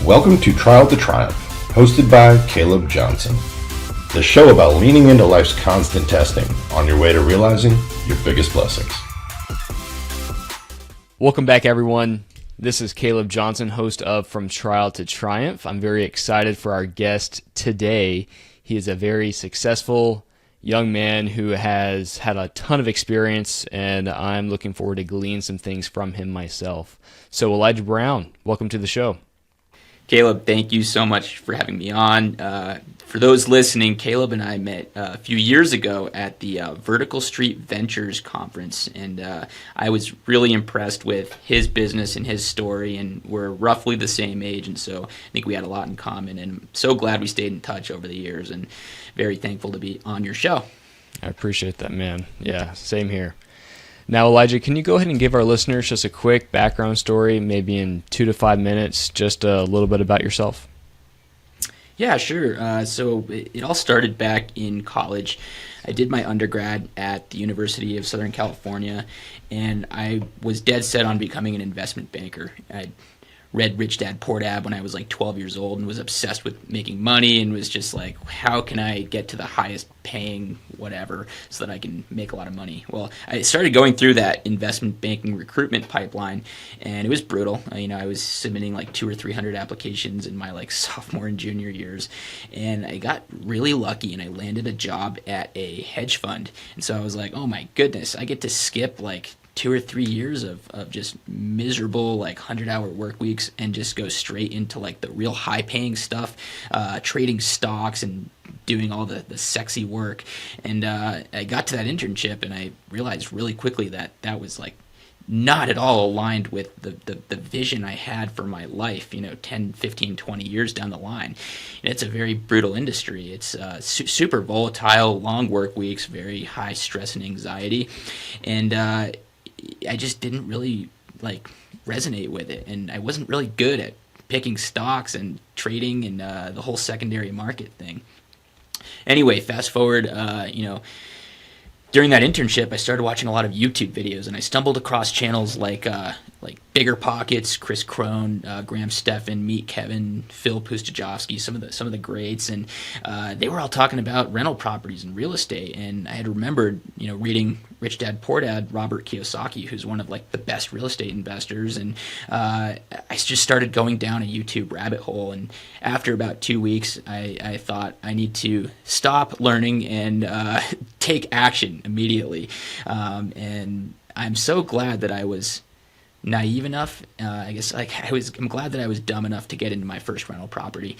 Welcome to Trial to Triumph, hosted by Caleb Johnson, the show about leaning into life's constant testing on your way to realizing your biggest blessings. Welcome back, everyone. This is Caleb Johnson, host of From Trial to Triumph. I'm very excited for our guest today. He is a very successful young man who has had a ton of experience, and I'm looking forward to glean some things from him myself. So Elijah Brown, welcome to the show. Caleb, thank you so much for having me on. For those listening, Caleb and I met a few years ago at the Vertical Street Ventures Conference, and I was really impressed with his business and his story, and we're roughly the same age, and so I think we had a lot in common, and I'm so glad we stayed in touch over the years, and very thankful to be on your show. I appreciate that, man. Yeah, same here. Now, Elijah, can you go ahead and give our listeners just a quick background story, maybe in 2 to 5 minutes, just a little bit about yourself? Yeah, sure. So it all started back in college. I did my undergrad at the University of Southern California, and I was dead set on becoming an investment banker. I read Rich Dad Poor Dad when I was like 12 years old and was obsessed with making money and was just like, how can I get to the highest paying whatever so that I can make a lot of money? Well, I started going through that investment banking recruitment pipeline, and it was brutal. I was submitting like 200 or 300 applications in my like sophomore and junior years, and I got really lucky and I landed a job at a hedge fund. And so I was like, oh my goodness, I get to skip like 2 or 3 years of just miserable like 100-hour work weeks and just go straight into like the real high paying stuff, trading stocks and doing all the sexy work. And I got to that internship and I realized really quickly that that was like not at all aligned with the vision I had for my life, 10, 15, 20 years down the line. And it's a very brutal industry. It's super volatile, long work weeks, very high stress and anxiety. And I just didn't really like resonate with it, and I wasn't really good at picking stocks and trading and the whole secondary market thing. Anyway, fast forward, during that internship, I started watching a lot of YouTube videos, and I stumbled across channels like Bigger Pockets, Chris Crone, Graham Stephan, Meet Kevin, Phil Pustajovsky, some of the greats, and they were all talking about rental properties and real estate. And I had remembered, reading Rich Dad Poor Dad, Robert Kiyosaki, who's one of like the best real estate investors, and I just started going down a YouTube rabbit hole. And after about 2 weeks, I thought I need to stop learning and take action immediately. And I'm so glad that I was naive enough. I'm glad that I was dumb enough to get into my first rental property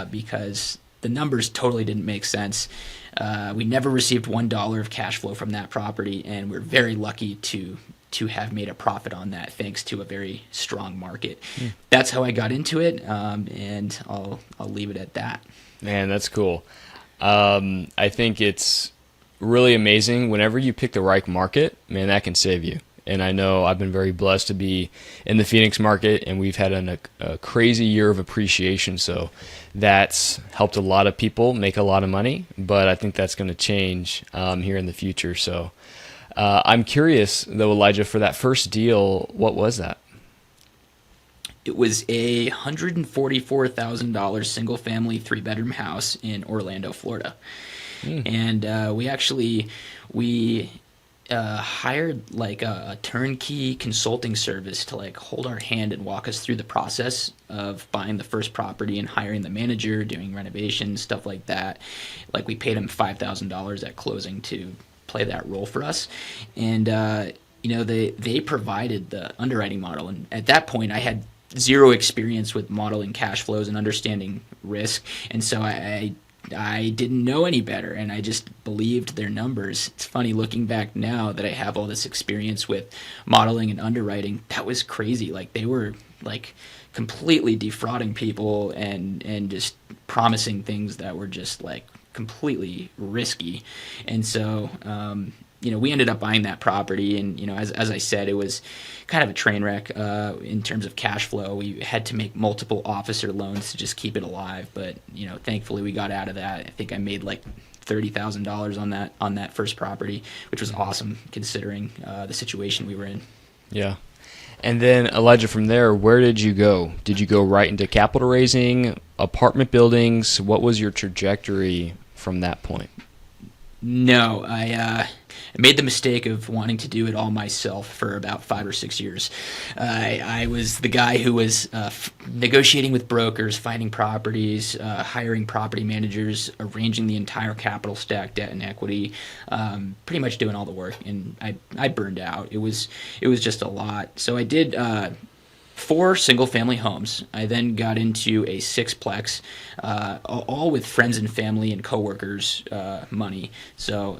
because the numbers totally didn't make sense. We never received $1 of cash flow from that property, and we're very lucky to have made a profit on that thanks to a very strong market. That's how I got into it, and I'll leave it at that. Man, that's cool. I think it's really amazing whenever you pick the right market. Man, that can save you. And I know I've been very blessed to be in the Phoenix market, and we've had a crazy year of appreciation. So that's helped a lot of people make a lot of money, but I think that's going to change here in the future. So I'm curious, though, Elijah, for that first deal, what was that? It was a $144,000 single-family 3-bedroom house in Orlando, Florida. And we hired like a turnkey consulting service to like hold our hand and walk us through the process of buying the first property and hiring the manager, doing renovations, stuff like that. Like we paid him $5,000 at closing to play that role for us. And they provided the underwriting model, and at that point I had zero experience with modeling cash flows and understanding risk, and so I didn't know any better, and I just believed their numbers. It's funny looking back now that I have all this experience with modeling and underwriting. That was crazy. Like they were like completely defrauding people and just promising things that were just like completely risky. And so we ended up buying that property, and as I said, it was kind of a train wreck in terms of cash flow. We had to make multiple officer loans to just keep it alive, but thankfully we got out of that. I think I made like $30,000 on that first property, which was awesome considering the situation we were in. Yeah. And then, Elijah, from there, where did you go? Did you go right into capital raising, apartment buildings? What was your trajectory from that point? No, I made the mistake of wanting to do it all myself for about 5 or 6 years. I was the guy who was negotiating with brokers, finding properties, hiring property managers, arranging the entire capital stack, debt and equity, pretty much doing all the work. And I burned out. It was just a lot. So I did 4 single-family homes. I then got into a sixplex, all with friends and family and coworkers' money. So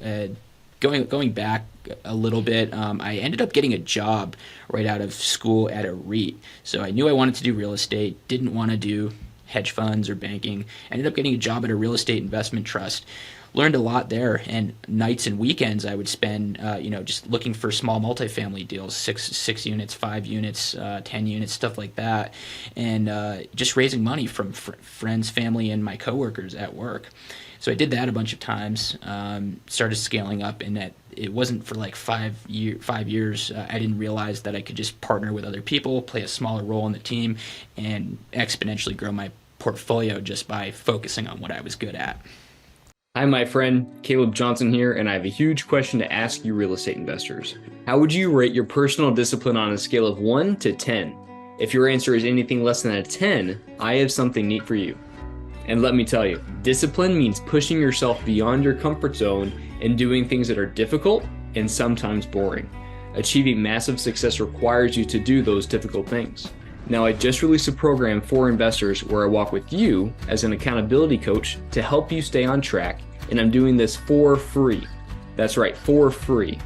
going back a little bit, I ended up getting a job right out of school at a REIT. So I knew I wanted to do real estate, didn't want to do hedge funds or banking. Ended up getting a job at a real estate investment trust. Learned a lot there, and nights and weekends I would spend, just looking for small multifamily deals, six units, 5 units, 10 units, stuff like that, and just raising money from friends, family, and my coworkers at work. So I did that a bunch of times. Started scaling up, and that it wasn't for like 5 years. I didn't realize that I could just partner with other people, play a smaller role in the team, and exponentially grow my portfolio just by focusing on what I was good at. Hi, my friend. Caleb Johnson here, and I have a huge question to ask you real estate investors. How would you rate your personal discipline on a scale of 1 to 10? If your answer is anything less than a 10, I have something neat for you. And let me tell you, discipline means pushing yourself beyond your comfort zone and doing things that are difficult and sometimes boring. Achieving massive success requires you to do those difficult things. Now, I just released a program for investors where I walk with you as an accountability coach to help you stay on track, and I'm doing this for free. That's right, for free.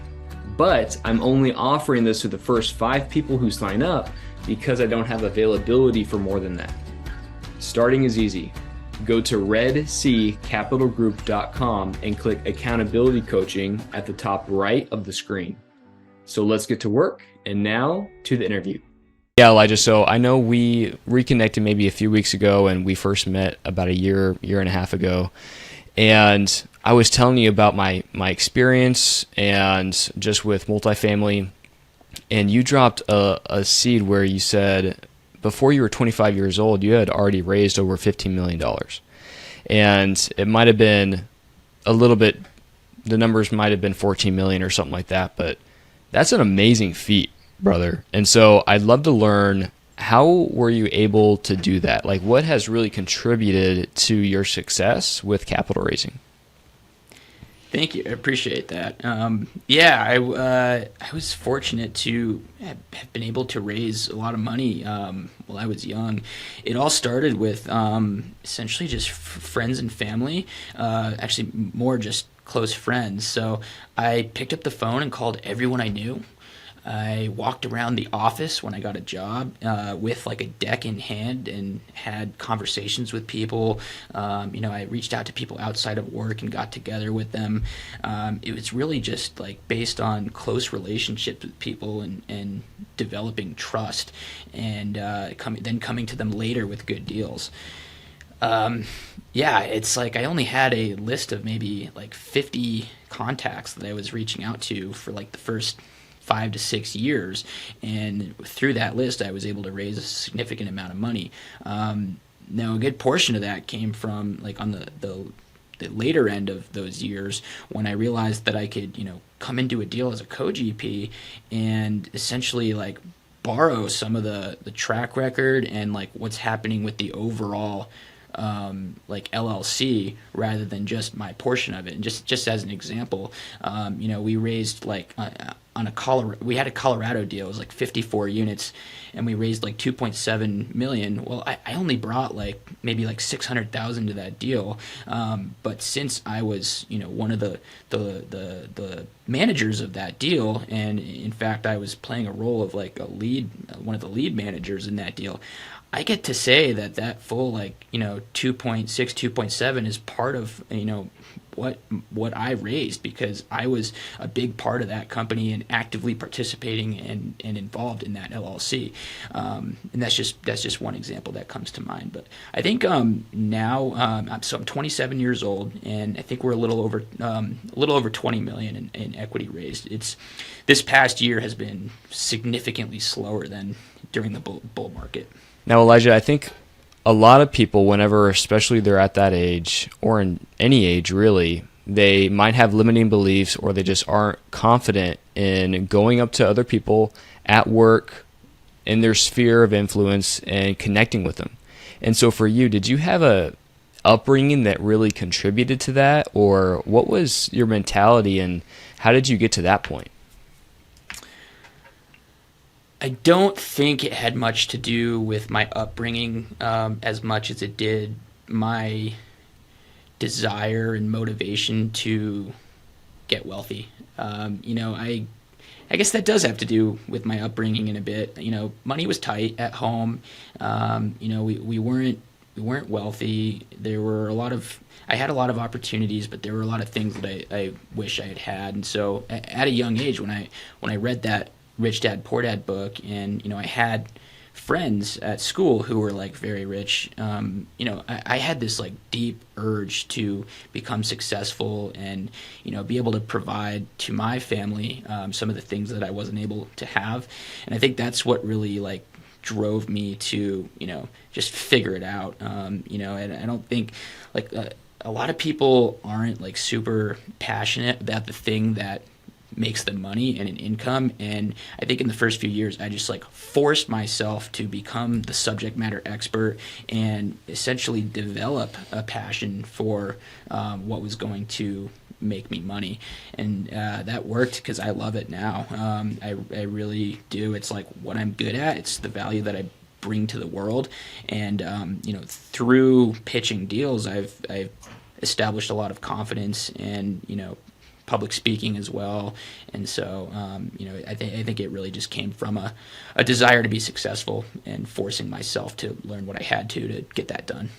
But I'm only offering this to the first 5 people who sign up because I don't have availability for more than that. Starting is easy. Go to redcapitalgroup.com and click accountability coaching at the top right of the screen. So let's get to work, and now to the interview. Yeah, Elijah, so I know we reconnected maybe a few weeks ago, and we first met about a year and a half ago. And I was telling you about my experience and just with multifamily, and you dropped a seed where you said before you were 25 years old, you had already raised over $15 million. And it might have been a little bit, the numbers might have been 14 million or something like that, but that's an amazing feat, brother. And so I'd love to learn, how were you able to do that? Like, what has really contributed to your success with capital raising? Thank you. I appreciate that. I was fortunate to have been able to raise a lot of money while I was young. It all started with essentially just friends and family, actually more just close friends. So I picked up the phone and called everyone I knew. I walked around the office when I got a job with like a deck in hand and had conversations with people. I reached out to people outside of work and got together with them. It was really just like based on close relationships with people and developing trust, and then coming to them later with good deals. It's like I only had a list of maybe like 50 contacts that I was reaching out to for like the first 5 to 6 years, and through that list I was able to raise a significant amount of money. Now a good portion of that came from like on the later end of those years when I realized that I could come into a deal as a co-GP and essentially like borrow some of the track record and like what's happening with the overall like LLC rather than just my portion of it. And just as an example, we raised like we had a Colorado deal. It was like 54 units, and we raised like 2.7 million. Well, I only brought like maybe like 600,000 to that deal. But since I was one of the managers of that deal, and in fact I was playing a role of like one of the lead managers in that deal, I get to say that full, like, 2.6, 2.7 is part of, what I raised, because I was a big part of that company and actively participating and involved in that LLC. And that's just one example that comes to mind. But I think now, I'm 27 years old, and I think we're a little over 20 million in equity raised. This past year has been significantly slower than during the bull market. Now, Elijah, I think a lot of people, whenever, especially they're at that age, or in any age really, they might have limiting beliefs, or they just aren't confident in going up to other people at work, in their sphere of influence, and connecting with them. And so for you, did you have a upbringing that really contributed to that, or what was your mentality, and how did you get to that point? I don't think it had much to do with my upbringing, as much as it did my desire and motivation to get wealthy. I guess that does have to do with my upbringing in a bit. Money was tight at home. We weren't wealthy. I had a lot of opportunities, but there were a lot of things that I wish I had had. And so at a young age, when I read that Rich Dad Poor Dad book, and I had friends at school who were like very rich, I had this like deep urge to become successful and be able to provide to my family some of the things that I wasn't able to have. And I think that's what really like drove me to just figure it out. And I don't think like a lot of people aren't like super passionate about the thing that makes them money and an income. And I think in the first few years, I just like forced myself to become the subject matter expert and essentially develop a passion for what was going to make me money. And that worked because I love it now. I really do. It's like what I'm good at. It's the value that I bring to the world. And, through pitching deals, I've established a lot of confidence and, public speaking as well. And so, I think it really just came from a desire to be successful and forcing myself to learn what I had to get that done.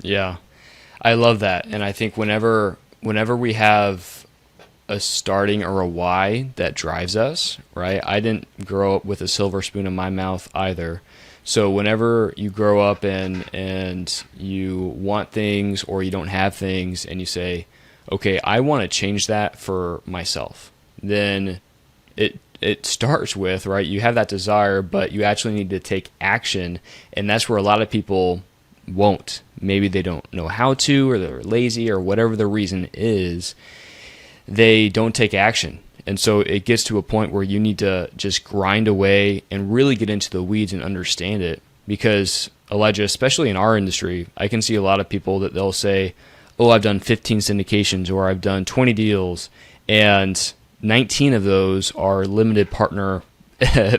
Yeah, I love that. And I think whenever we have a starting or a why that drives us, right? I didn't grow up with a silver spoon in my mouth either. So whenever you grow up and you want things or you don't have things and you say, okay, I want to change that for myself, then it starts with, right, you have that desire, but you actually need to take action. And that's where a lot of people won't. Maybe they don't know how to, or they're lazy, or whatever the reason is, they don't take action. And so it gets to a point where you need to just grind away and really get into the weeds and understand it. Because, Elijah, especially in our industry, I can see a lot of people that they'll say, oh, I've done 15 syndications, or I've done 20 deals, and 19 of those are limited partner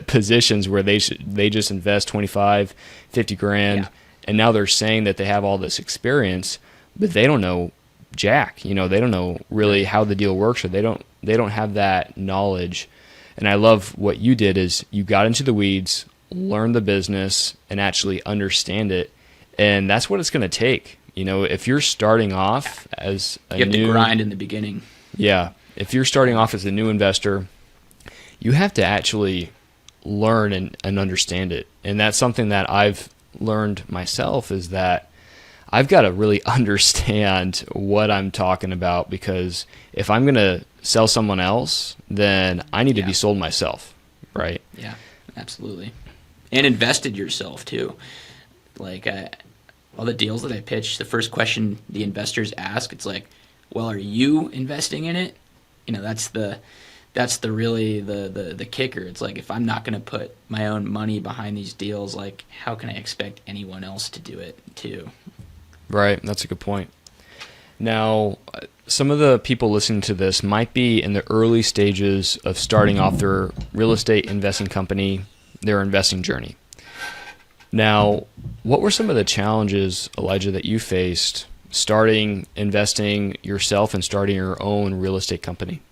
positions where they just invest 25, 50 grand, yeah. And now they're saying that they have all this experience, but they don't know jack. They don't know really how the deal works, or they don't have that knowledge. And I love what you did is you got into the weeds, learned the business, and actually understand it. And that's what it's going to take. If you're starting off as you have to grind in the beginning. Yeah. If you're starting off as a new investor, you have to actually learn and understand it. And that's something that I've learned myself, is that I've got to really understand what I'm talking about, because if I'm going to sell someone else, then I need to be sold myself, right? Yeah, absolutely. And invested yourself too. Like all the deals that I pitch, the first question the investors ask, it's like, well, are you investing in it? That's the really the kicker. It's like, if I'm not going to put my own money behind these deals, like, how can I expect anyone else to do it too? Right. That's a good point. Now, some of the people listening to this might be in the early stages of starting off their real estate investing company, their investing journey. Now, what were some of the challenges, Elijah, that you faced starting investing yourself and starting your own real estate company?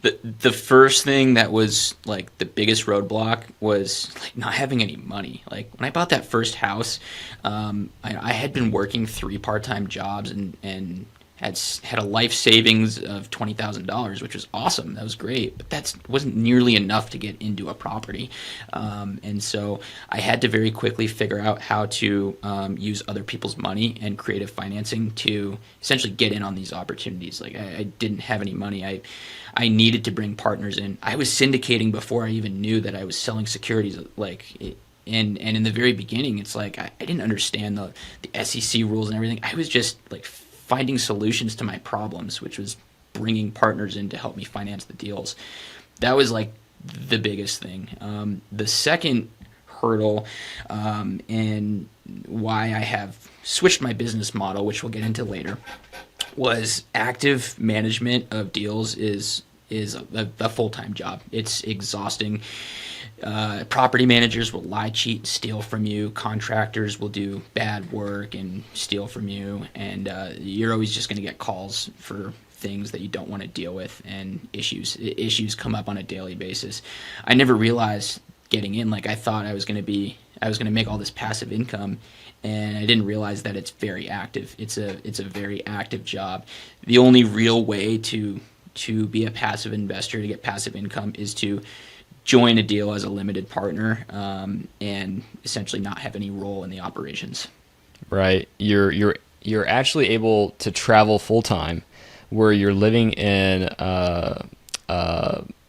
The first thing that was like the biggest roadblock was like not having any money. Like when I bought that first house, I had been working 3 part-time jobs and had a life savings of $20,000, which was awesome. That was great, but that wasn't nearly enough to get into a property. And so I had to very quickly figure out how to use other people's money and creative financing to essentially get in on these opportunities. Like I didn't have any money. I needed to bring partners in. I was syndicating before I even knew that I was selling securities. And in the very beginning, it's like I didn't understand the SEC rules and everything. I was just like finding solutions to my problems, which was bringing partners in to help me finance the deals. That was like the biggest thing. The second hurdle, and why I have switched my business model, which we'll get into later, was active management of deals is a full-time job. It's exhausting. Property managers will lie, cheat, and steal from you. Contractors will do bad work and steal from you. And you're always just going to get calls for things that you don't want to deal with, and issues come up on a daily basis. I never realized getting in, like I thought I was going to make all this passive income, and I didn't realize that it's very active. It's a very active job. The only real way to be a passive investor, to get passive income, is to join a deal as a limited partner, and essentially not have any role in the operations. Right. You're actually able to travel full time, where you're living in a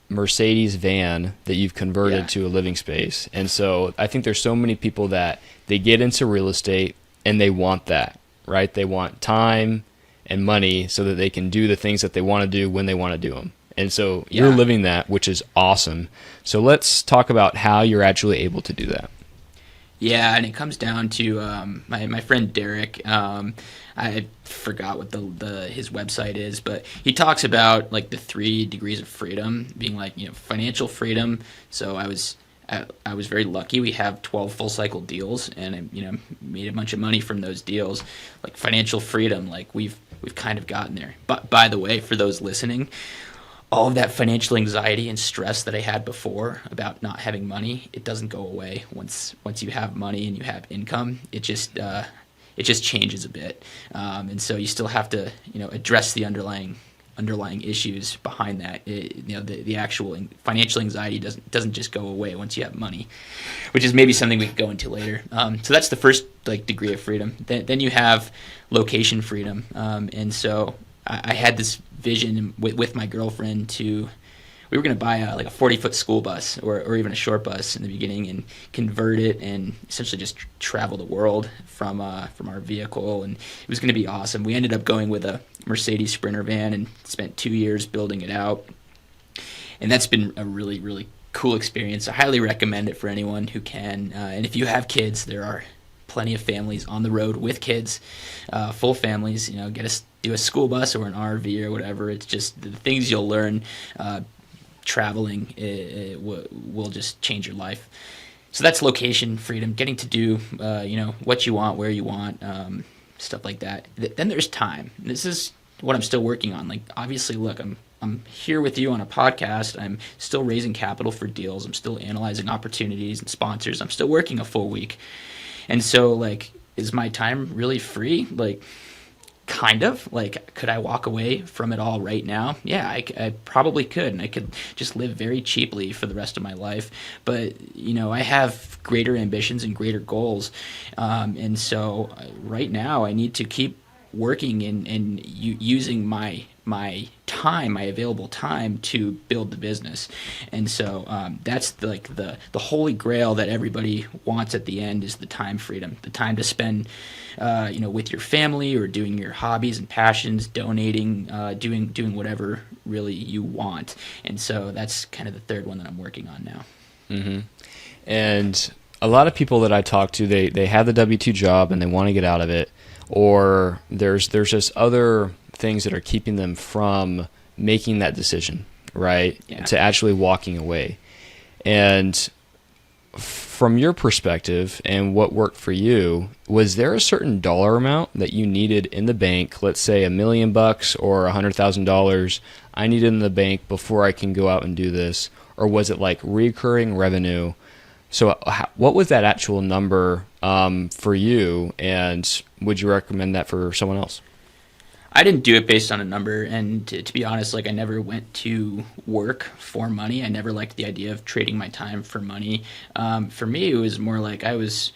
Mercedes van that you've converted to a living space. And so I think there's so many people that they get into real estate and they want that, right? They want time and money so that they can do the things that they want to do when they want to do them. And so you're living that, which is awesome. So let's talk about how you're actually able to do that. Yeah, and it comes down to my friend Derek. I forgot what his website is, but he talks about like the 3 degrees of freedom, being like, financial freedom. So I was very lucky. We have 12 full cycle deals, and I made a bunch of money from those deals. Like financial freedom, like we've kind of gotten there. But by the way, for those listening, all of that financial anxiety and stress that I had before about not having money, it doesn't go away once you have money and you have income. It just changes a bit, and so you still have to address the underlying issues behind that. The actual financial anxiety doesn't just go away once you have money, which is maybe something we could go into later. So that's the first degree of freedom. Then you have location freedom, and so I had this vision with my girlfriend we were going to buy a 40-foot school bus or even a short bus in the beginning and convert it and essentially just travel the world from our vehicle, and it was going to be awesome. We ended up going with a Mercedes Sprinter van and spent 2 years building it out, and that's been a really, really cool experience. I highly recommend it for anyone who can, and if you have kids, there are plenty of families on the road with kids, full families, do a school bus or an RV or whatever. It's just the things you'll learn traveling will just change your life. So that's location freedom, getting to do what you want, where you want, stuff like that. Then there's time. This is what I'm still working on. Like, obviously, look, I'm here with you on a podcast. I'm still raising capital for deals. I'm still analyzing opportunities and sponsors. I'm still working a full week. And so, is my time really free? Kind of. Could I walk away from it all right now? Yeah, I probably could, and I could just live very cheaply for the rest of my life. But, I have greater ambitions and greater goals. And so right now I need to keep working and using my time, my available time, to build the business. And so that's the holy grail that everybody wants at the end, is the time freedom, the time to spend with your family or doing your hobbies and passions, donating, doing whatever really you want. And so that's kind of the third one that I'm working on now. Mm-hmm. And a lot of people that I talk to, they have the W-2 job and they want to get out of it, or there's just other things that are keeping them from making that decision, right? Yeah. To actually walking away. And from your perspective and what worked for you, was there a certain dollar amount that you needed in the bank, let's say $1 million or $100,000, I need it in the bank before I can go out and do this? Or was it like recurring revenue? So what was that actual number for you, and would you recommend that for someone else? I didn't do it based on a number, and to be honest, like I never went to work for money. I never liked the idea of trading my time for money. For me, it was more like I was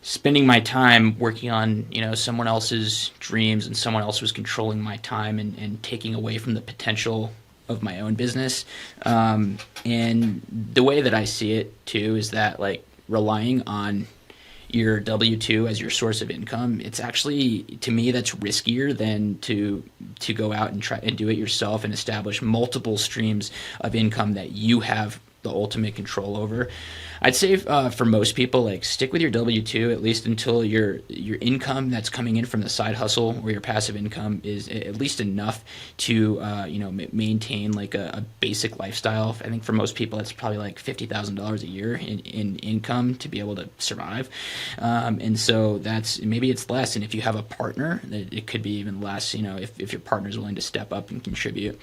spending my time working on someone else's dreams, and someone else was controlling my time and taking away from the potential of my own business. And the way that I see it too is that like relying on your W-2 as your source of income, it's actually, to me, that's riskier than to go out and try and do it yourself and establish multiple streams of income that you have the ultimate control over. I'd say for most people, like stick with your W-2 at least until your income that's coming in from the side hustle or your passive income is at least enough to maintain like a basic lifestyle. I think for most people that's probably like $50,000 a year in income to be able to survive. And so that's, maybe it's less. And if you have a partner, it could be even less. If your partner's willing to step up and contribute.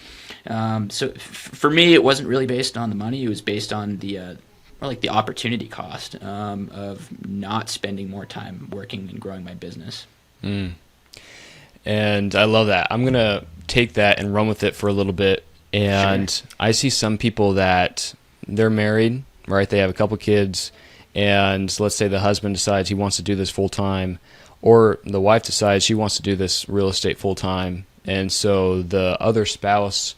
So for me, it wasn't really based on the money. It was based on the opportunity cost of not spending more time working and growing my business. And I love that. I'm going to take that and run with it for a little bit. And Sure. I see some people that they're married, right? They have a couple kids, and let's say the husband decides he wants to do this full time, or the wife decides she wants to do this real estate full time. And so the other spouse,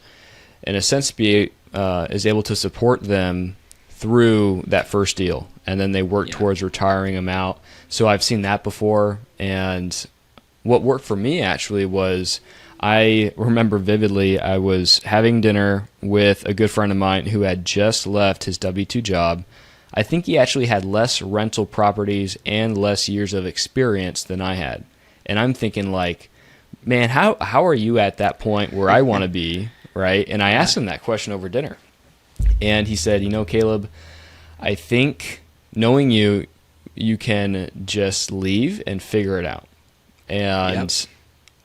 in a sense, is able to support them through that first deal, and then they work towards retiring them out. So I've seen that before, and what worked for me actually was, I remember vividly, I was having dinner with a good friend of mine who had just left his W-2 job. I think he actually had less rental properties and less years of experience than I had. And I'm thinking like, man, how are you at that point where I want to be, right? And I asked him that question over dinner. And he said, Caleb, I think knowing you can just leave and figure it out. And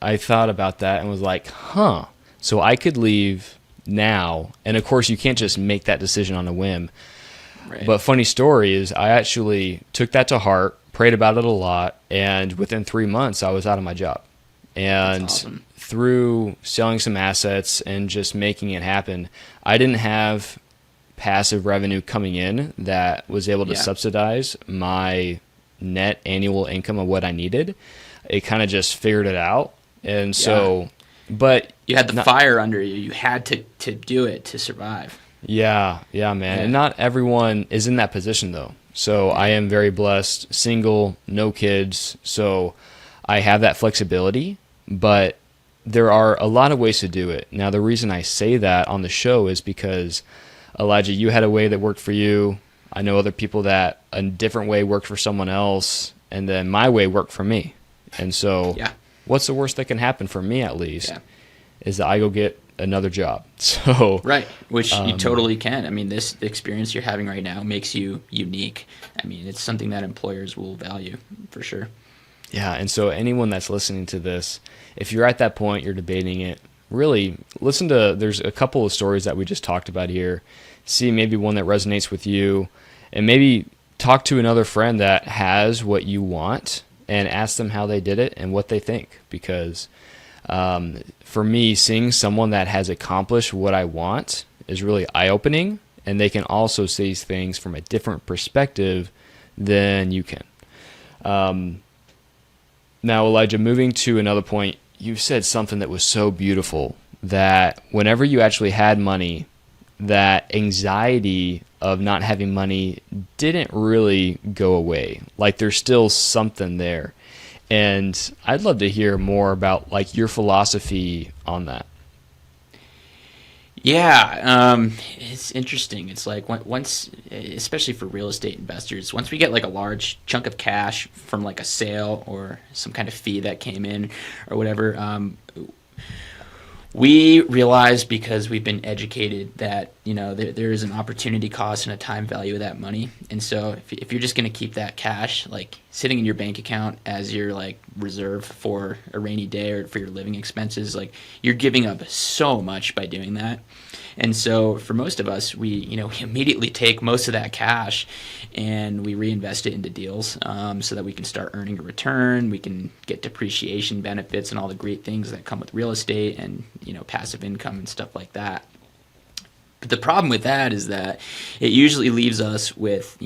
I thought about that and was like, so I could leave now. And of course, you can't just make that decision on a whim. Right. But funny story is I actually took that to heart, prayed about it a lot, and within 3 months, I was out of my job. And awesome. Through selling some assets and just making it happen, I didn't have passive revenue coming in that was able to subsidize my net annual income of what I needed. It kind of just figured it out. And so, but you had the fire under you. You had to do it to survive. Yeah, man. Yeah. And not everyone is in that position though. So I am very blessed, single, no kids. So I have that flexibility, but there are a lot of ways to do it. Now, the reason I say that on the show is because, Elijah, you had a way that worked for you. I know other people that a different way worked for someone else, and then my way worked for me. And so what's the worst that can happen for me, at least, is that I go get another job. So right, which you totally can. I mean, this experience you're having right now makes you unique. I mean, it's something that employers will value for sure. Yeah, and so anyone that's listening to this, if you're at that point, you're debating it, really listen to, there's a couple of stories that we just talked about here. See maybe one that resonates with you, and maybe talk to another friend that has what you want and ask them how they did it and what they think. Because for me, seeing someone that has accomplished what I want is really eye-opening, and they can also see things from a different perspective than you can. Now, Elijah, moving to another point, you said something that was so beautiful, that whenever you actually had money, that anxiety of not having money didn't really go away. Like there's still something there. And I'd love to hear more about like your philosophy on that. Yeah, it's interesting. It's like once, especially for real estate investors, once we get like a large chunk of cash from like a sale or some kind of fee that came in or whatever, we realize, because we've been educated, that there is an opportunity cost and a time value of that money. And so if you're just going to keep that cash like sitting in your bank account as your like reserve for a rainy day or for your living expenses, like you're giving up so much by doing that. And so for most of us, we immediately take most of that cash and we reinvest it into deals, so that we can start earning a return. We can get depreciation benefits and all the great things that come with real estate and passive income and stuff like that. But the problem with that is that it usually leaves us with,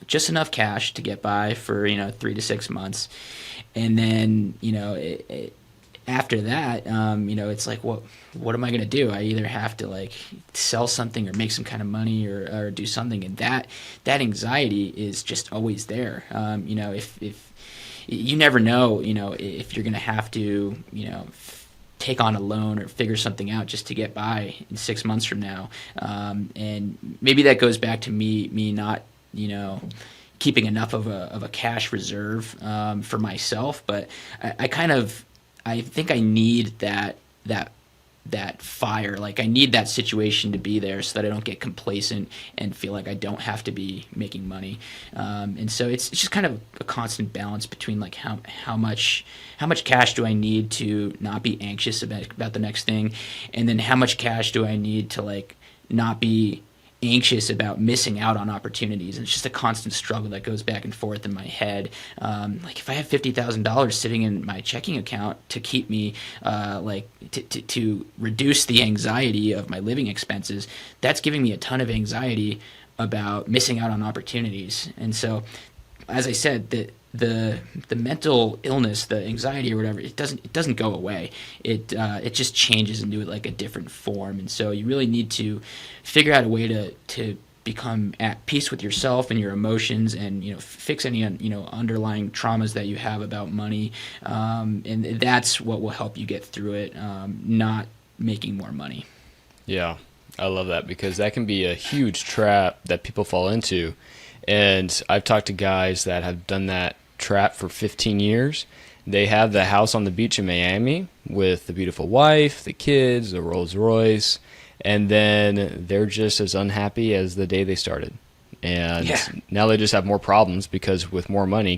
just enough cash to get by for, 3 to 6 months. And then, after that, it's like, what am I going to do? I either have to like sell something or make some kind of money or do something. And that anxiety is just always there. If you never know, if you're going to have to, take on a loan or figure something out just to get by in 6 months from now. And maybe that goes back to me not, keeping enough of a cash reserve for myself. But I think I need that fire. Like I need that situation to be there so that I don't get complacent and feel like I don't have to be making money. And so it's just kind of a constant balance between like how much cash do I need to not be anxious about the next thing, and then how much cash do I need to like not be anxious about missing out on opportunities. And it's just a constant struggle that goes back and forth in my head. Like if I have $50,000 sitting in my checking account to keep me to reduce the anxiety of my living expenses, that's giving me a ton of anxiety about missing out on opportunities. And so, as I said, the mental illness, the anxiety or whatever, it doesn't go away. It just changes into like a different form. And so you really need to figure out a way to become at peace with yourself and your emotions, and fix any underlying traumas that you have about money. And that's what will help you get through it. Not making more money. Yeah, I love that, because that can be a huge trap that people fall into. And I've talked to guys that have done that trap for 15 years. They have the house on the beach in Miami with the beautiful wife, the kids, the Rolls Royce, and then they're just as unhappy as the day they started. And now they just have more problems, because with more money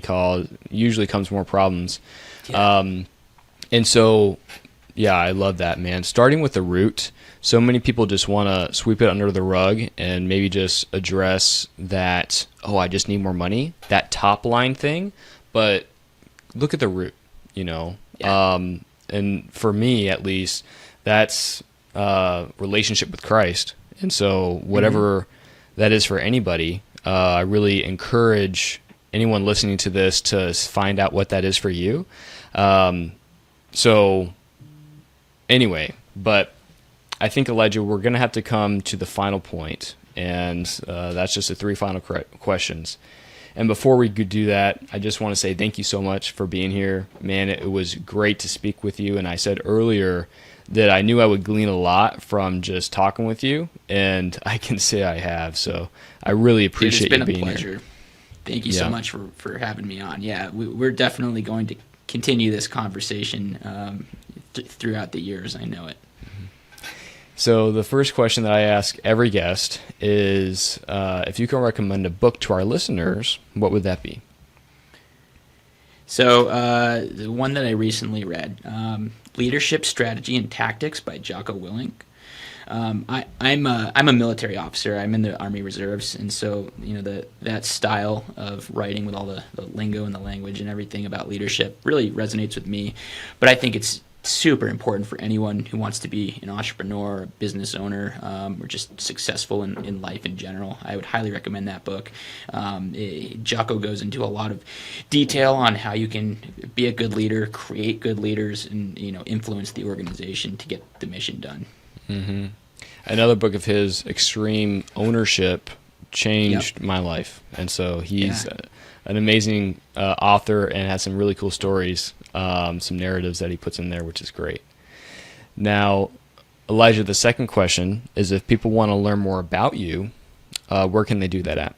usually comes more problems. Yeah. And so, yeah, I love that, man. Starting with the root. So many people just want to sweep it under the rug and maybe just address that, I just need more money, that top line thing. But look at the root, Yeah. And for me, at least, that's relationship with Christ. And so whatever that is for anybody, I really encourage anyone listening to this to find out what that is for you. So anyway, but I think, Elijah, we're going to have to come to the final point, and that's just the 3 final questions. And before we could do that, I just want to say thank you so much for being here. Man, it was great to speak with you, and I said earlier that I knew I would glean a lot from just talking with you, and I can say I have. So I really appreciate you being here. It's been a pleasure. Thank you so much for having me on. Yeah, we're definitely going to continue this conversation throughout the years. I know it. So the first question that I ask every guest is, if you can recommend a book to our listeners, what would that be? So the one that I recently read, Leadership, Strategy, and Tactics by Jocko Willink. I'm a military officer. I'm in the Army Reserves, and so that style of writing with all the lingo and the language and everything about leadership really resonates with me. But I think it's super important for anyone who wants to be an entrepreneur, a business owner, or just successful in life in general. I would highly recommend that book. Jocko goes into a lot of detail on how you can be a good leader, create good leaders, and influence the organization to get the mission done. Mm-hmm. Another book of his, Extreme Ownership, changed my life, and so he's an amazing author and has some really cool stories, some narratives that he puts in there, which is great. Now, Elijah, the second question is, if people want to learn more about you, where can they do that at?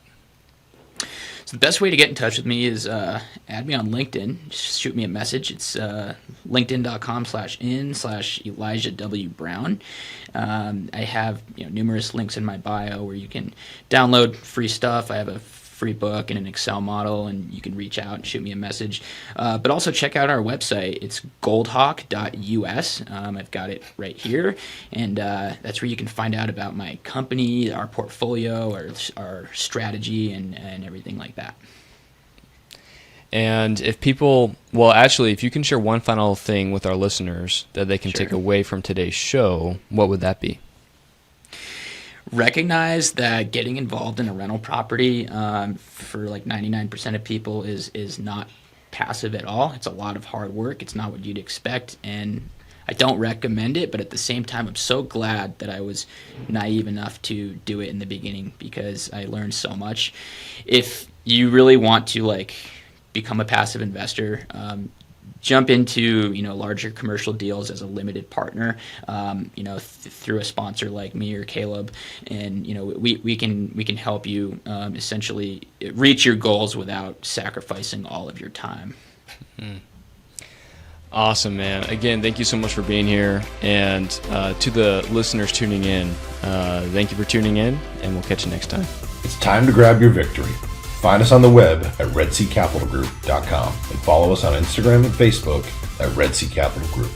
So the best way to get in touch with me is add me on LinkedIn. Just shoot me a message. It's linkedin.com/in/Elijah W. Brown. I have numerous links in my bio where you can download free stuff. I have a free book and an Excel model, and you can reach out and shoot me a message. But also check out our website. It's goldhawk.us. I've got it right here, and that's where you can find out about my company, our portfolio, our strategy, and everything like that. And if people, well, actually, if you can share one final thing with our listeners that they can take away from today's show, what would that be? Recognize that getting involved in a rental property for like 99% of people is not passive at all. It's a lot of hard work. It's not what you'd expect, and I don't recommend it, but at the same time, I'm so glad that I was naive enough to do it in the beginning because I learned so much. If you really want to become a passive investor, jump into larger commercial deals as a limited partner, through a sponsor like me or Caleb, and we can help you essentially reach your goals without sacrificing all of your time. Mm-hmm. Awesome, man. Again, thank you so much for being here, and to the listeners tuning in, thank you for tuning in, and we'll catch you next time. It's time to grab your victory. Find us on the web at redseacapitalgroup.com and follow us on Instagram and Facebook at Red Sea Capital Group.